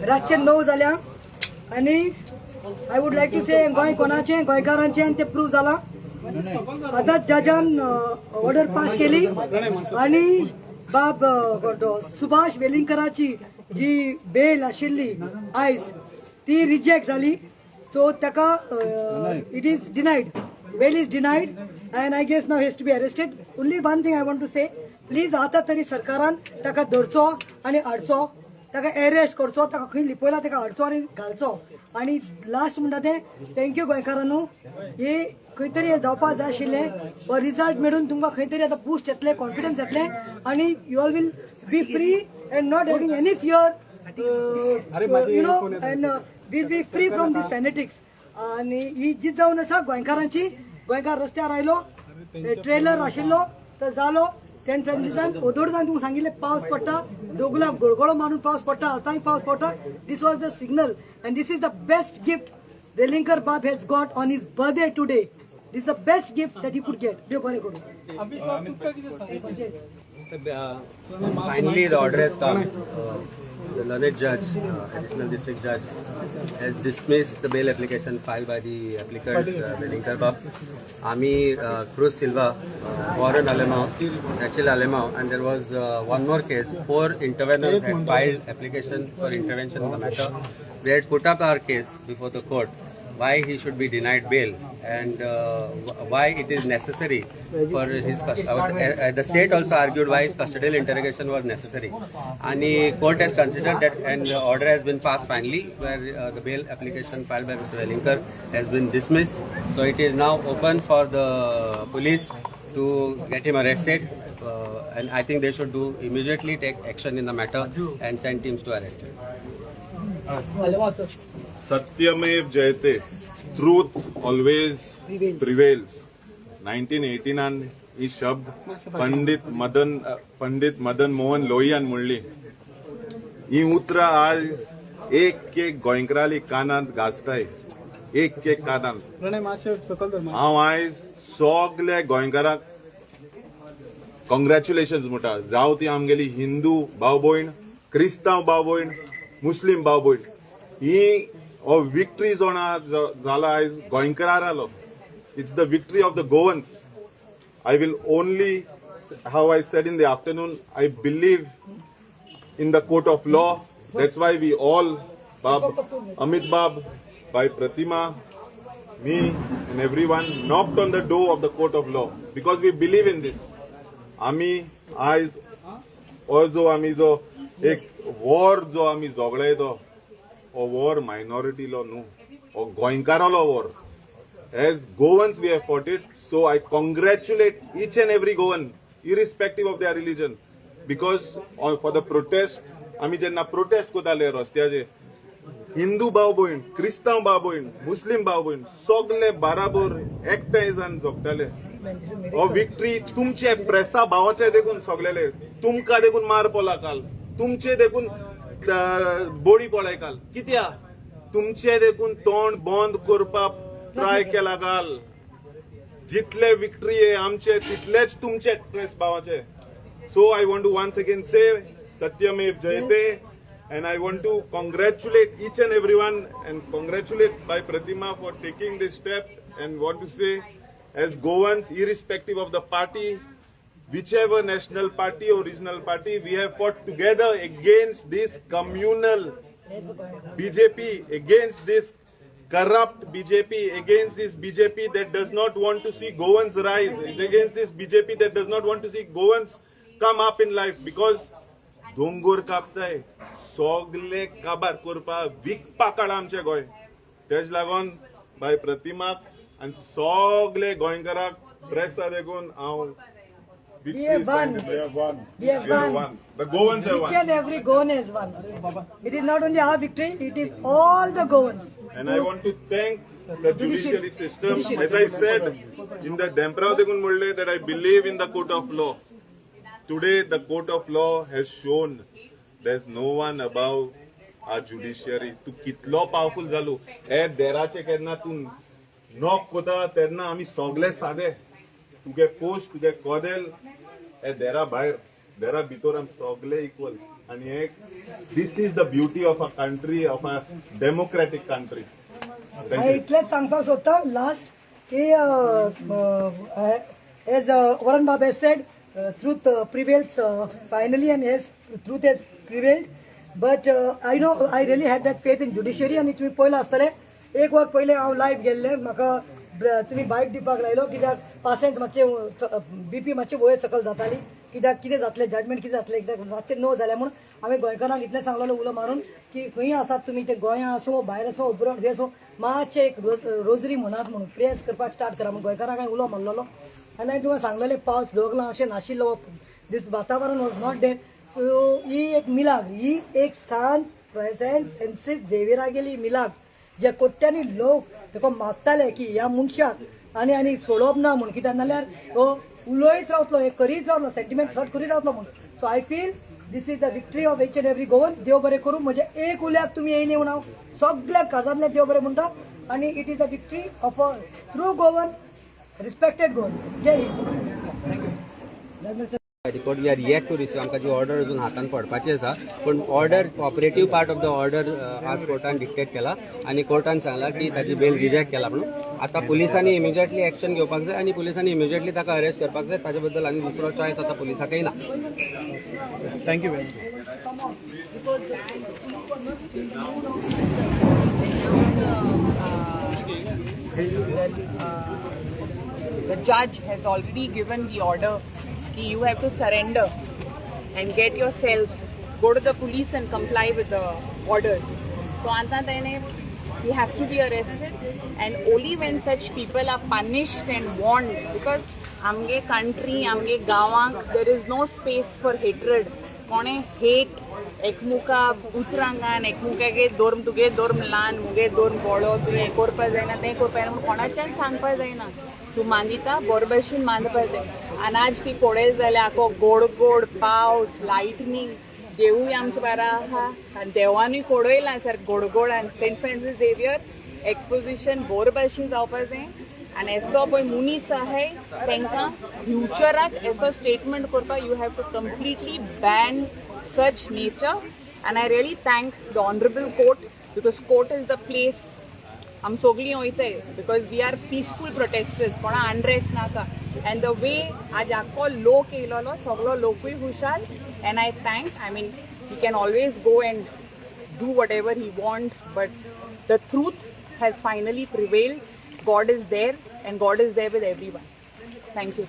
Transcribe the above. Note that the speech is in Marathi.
रातचे 9 जाल्या आणि आय वूड लायक टू से गोंय कोणाचे गोंयकारांचे आणि ते प्रूव जाला. आता जजान ऑर्डर पास केली आणि बाब सुभाष वेलिंगकराची जी बेल आशिल्ली आयज ती रिजेक्ट जाली. सो ताका it is denied, bail is denied and I guess now he has to be arrested. Only one thing I want to say, please आता तरी सरकारान ताका धरचो आणि हाडचो, ताका अरेस्ट करचो, ताका खंय लिपयला ताका हाडचो आणि घालचो. आणि लास्ट म्हणटा ते थँक्यू गोंयकारांनो, हे खंय तरी जावपाक जाय आशिल्लें. रिजल्ट मेळून तुमकां खंय तरी आतां बूस्ट येतलें, कॉन्फिडन्स येतलें आणि you all will be free and not having any fear, you know, and will be free from these fanatics. आणि ही जीत जावन आसा गोंयकारांची. गोंयकार रस्त्यार आयलो, ट्रेलर आशिल्लो तर जालो. सेंट फ्रांसिसान ओदोडसान तुमकां सांगिल्लें पावस पडटा, दोगुलां गळगळो मारून पावस पडटा, आतांय पावस पडटा. This was the signal and this is the best gift Velingkar बाब has got on his birthday today. This is the best gift that you could get. देव बरें करूं. Finally, the order has come. The learned judge, additional district judge, has dismissed the bail application filed by the applicant, Velinker Bab, Ami Cruz Silva, Warren Alemão, Rachel Alemão, and there was one more case. 4 interveners had filed application for intervention in the matter. They had put up our case before the court, why he should be denied bail and why it is necessary for his the state also argued why his custodial interrogation was necessary, and the court has considered that and the order has been passed finally where the bail application filed by Mr. Velinker has been dismissed. So it is now open for the police to get him arrested, and I think they should do immediately take action in the matter and send teams to arrest him. सत्यमेव जयते, ट्रूथ ऑलवेज प्रिवेल्स. 1989 ही शब्द पंडित मदन मोहन लोहियान म्हणली. ही उतरां आज एक गोंयकाराली कानांत घासताय, एक कानांत. हांव आयज सगल्या गोंयकाराक कॉंग्रॅच्युलेशन्स म्हणटा, जावं ती आमगेली हिंदू भाव भयण, क्रिस्तांव भाव भयण, मुस्लिम भाव भयण. ही हो विक्ट्री जाला आयज गोंयकारालो. It's the victory of the Goans. I will only, how I said in the afternoon, I believe in the court of law. That's why we all, Amit Bab, by Pratima, me and everyone knocked on the door of the court of law because we believe in this. Ami, eyes, also Ami jo, ek war jo Ami zoglay do, or war minority law no, or Goinkara law war. As Goans we have fought it, so I congratulate each and every Goan, irrespective of their religion, because for the protest, आमी जेन्ना प्रोटेस्ट कोताले रस्त्याचे, हिंदू भाव भयण, क्रिस्तांव भाव भयण, मुस्लिम भाव भयण सगळे बराबर एकठांय जावन जगताले. हो विक्ट्री तुमचे प्रेसा भावाचे देखून सगळेले, तुमकां देखून मार पडला काल, तुमचे देखून बोडी पडलाय काल. कित्या तुमचे देखून तोंड बंद करपाक ट्राय केला काल. जितले विक्ट्री आहे आमचे तितलेच तुमचे प्रेस भावाचे. So I want to once again say सत्यमेव जयते, and I want to congratulate each and everyone and congratulate Bhai Pratima for taking this step, and want to say as Goans, irrespective of the party, whichever national party or regional party, we have fought together against this communal BJP, against this corrupt BJP, against this BJP that does not want to see Goans rise, against this BJP that does not want to see Goans come up in life, because दोंगोर कापताय सगळे काबार करपा विकपा काळ आमचे गोंय. तेज लागून बाय प्रतिमाक आनी सगळे गोंयकाराक प्रेसा देखून हांव We have won. We have won. The Goans have Each won. and every Goan has won. It is not only our victory, it is all the Goans. And I want to thank the judiciary system. As I said in the Demprao dekun mulde that I believe in the court of law. Today the court of law has shown there's no one above our judiciary. Tu kitlo powerful जालो. ए देराचे केन्ना तू नॉक कोता तेन्ना आमी सगळे सादे. तुगे पोस्ट तुगे कोदेल ए देरा भायर देर आर भितर आमी सगळे इक्वल आणि एक this is the beauty of a country of a democratic country. हांवें इतलेंच सांगपाक सोदता लास्ट की एज वरण बाब has said truth prevails finally and yes truth has prevailed but I know I really had that faith in judiciary आणि तुम्ही पळयलां आसतलें एक वर पयलें हांव लायव्ह गेल्लें म्हाका तुमी बायट दिवपाक लायलो कित्याक पासेंस मातशें BP मातशें वयर सकयल जाताली कित्याक कितें जातलें जजमेंट कितें जातलें कित्याक रातचें नो जालें म्हणून हांवें गोंयकारांक इतलें सांगलेलें उलो मारून की खंय आसात तुमी ते गोंया आसूं भायर आसूं अब्रॉड बी आसूं मातशें एक रोजरी म्हणात म्हणून प्रेस करपाक स्टार्ट करा म्हणून गोंयकारांक हांवें उलो मारलेलो आनी हांवें तुमकां सांगलेलें पावस जोगला अशें नाशिल्लो दीस वातावरण वॉज नॉट देर सो ही एक मिलाग ही एक सांत प्रेझेंट फ्रांसीस झेवियरा गेली मिलाग जे कोट्यांनी लोक तेका मागताले की ह्या मनशाक आनी सोडप ना म्हणून कित्याक नाल्यार हो उलयत रावतलो हे करीत रावतलो सेंटिमेंट्स हर्ट करीत रावतलो म्हणून so I feel this is the victory of each and every Goan देव बरें करूं म्हणजे एक उल्याक तुमी येयली म्हणून हांव सगळ्या काजांतले देव बरें म्हणटा आनी it is the victory of a true Goan respected Goan जय हिंद. Report we are yet to receive आमकां जी ऑर्डर अजून हातान पडपाची आसा पण order operative part of the order आज कोर्टान डिक्टेट केला आनी कोर्टान सांगला की ताची बेल रिजेक्ट केला म्हणून आतां पुलिसांनी इमिजिएटली एक्शन घेवपाक जाय आनी पुलिसांनी इमिजिएटली ताका अरेस्ट करपाक जाय ताजे बद्दल आनी दुसरो चॉयस आतां पुलिसाकय ना. Thank you very The judge has already given the order that you have to surrender and get yourself, go to the police and comply with the orders. So he has to be arrested, and only when such people are punished and warned, because amge country, amge gawank, there is no space for hatred. कोणे हेट एकमुका उतरांगान एकमुकागे दोर्म तुगे दोर्म ल्हान मुगे दोर्म व्हडलो तुवें हें करपा जायना तें करपा जायना म्हूण कोणाच्यान सांगपा जायना. तूं मांदिता बरे भशेन मांदपा जाय. अनाज बी पडयलें जाल्यार आखो गोड गोड पावस लायटनींग देवूय आमचो बरो आहा आनी देवानूय पडयलां सारकें गोड गोड आनी सेंट फ्रांसीस झेवियर एक्सपोजिशन बरे भशेन जावपा जाय आनी एसो पळय मनीस आहाय तांकां फ्युचराक एसो स्टेटमेंट करपाक you have to completely ban such nature, and I really thank the honorable court because court is the place am sogli oitay because we are peaceful protesters kona unrest naka and the way aaj akko lok elolo saglo lokui hushar and I mean he can always go and do whatever he wants but the truth has finally prevailed. God is there and God is there with everyone. Thank you.